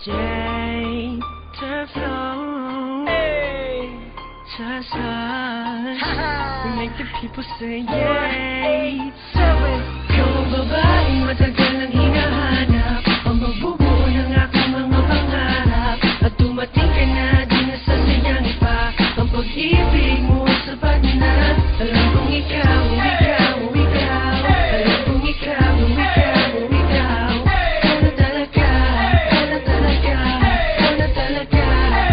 Jay, turf flow, hey, we make the people say yay. 7, ikaw ang babaeng matagal nang hinahanap, ang magbubuo ng aking mga pangarap. At dumating ka na, di nasasayang pa ang pag-ibig mo sapat na. Alam kong ikaw, ikaw, ikaw, alam kong ikaw, ikaw, ikaw. Ikaw na talaga, ikaw na talaga, ikaw na talaga,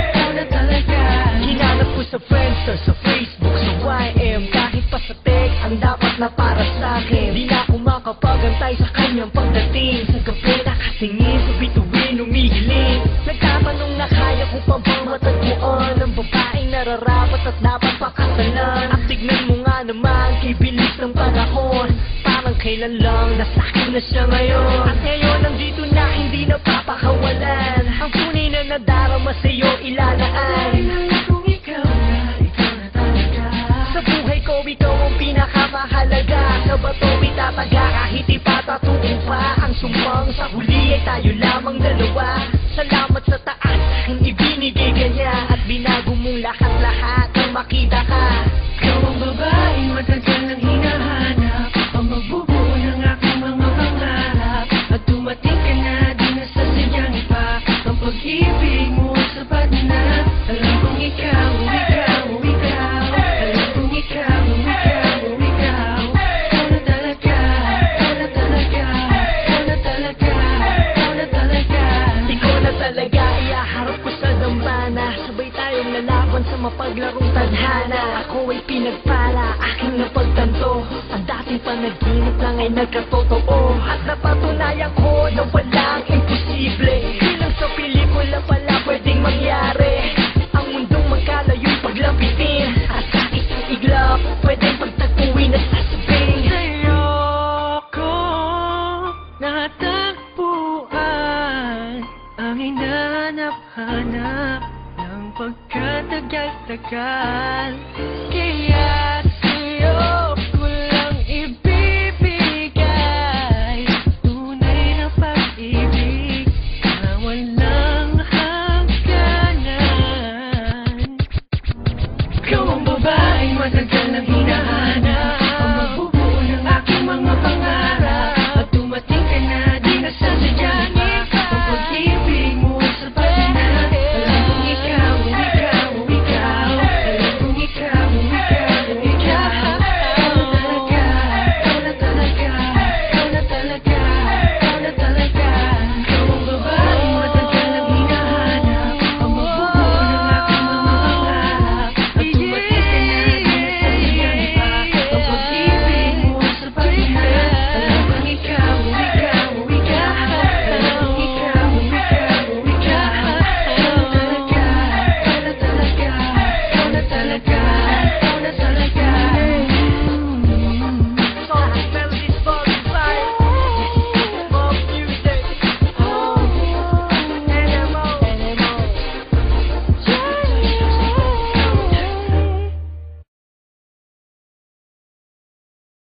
ikaw na talaga. Hinanap ko sa Friendster, sa Facebook, sa YM, kahit pa sa text, ang dapat na para sa'kin. Di na ako makapagantay sa kanyang pagdating. Sa gabi nakatingin, sa bituin umihiling. Nagtatanong na kaya ko pa bang matagpuan ang babaeng nararapat at dapat pakasalan. At tignan mo nga naman, kay bilis ng panahon, parang kailan lang nasa'kin na siya ngayon. At ngayon nandito na, hindi na papakawalan ang tunay na nadarama sa'yo ilalaan. Kung ikaw na talaga, Sa buhay ko, ikaw ang pinakamahalaga. Sa bato itataga, kahit ipatatuin pa ang sumpang sa huli ay tayo lamang dalawa. Salamat sa taas, aking ibinigay ka niya, at binago mong lahat-lahat nang makita ka. ikaw ang babaeng matagal nang hinahanap, ang magbubuo ng aking mga pangarap. At dumating ka na, di nasasayang pa ang pag-ibig mo sapat na. Alam kong ikaw, ikaw, ikaw, alam kong ikaw, ikaw, ikaw. Ikaw na talaga, ikaw na talaga, ikaw na talaga, ikaw na talaga. Ikaw na talaga, iaharap ko sa dambana. Sabay tayong lalaban sa mapaglarong tadhana. Ako ay pinagpala, aking napagtanto, ang dating panaginip lang ay nagkatotoo. At napatunayan ko na walang imposible. Bilang sa pelikula pala pwedeng mangyari. Ang mundong magkalayo'y paglapitin, at sa isang iglap pwedeng pagtagpuin at sasabing Sa'yo ko natagpuan ang hinanap-hanap ng pagkatagal-tagal. Kaya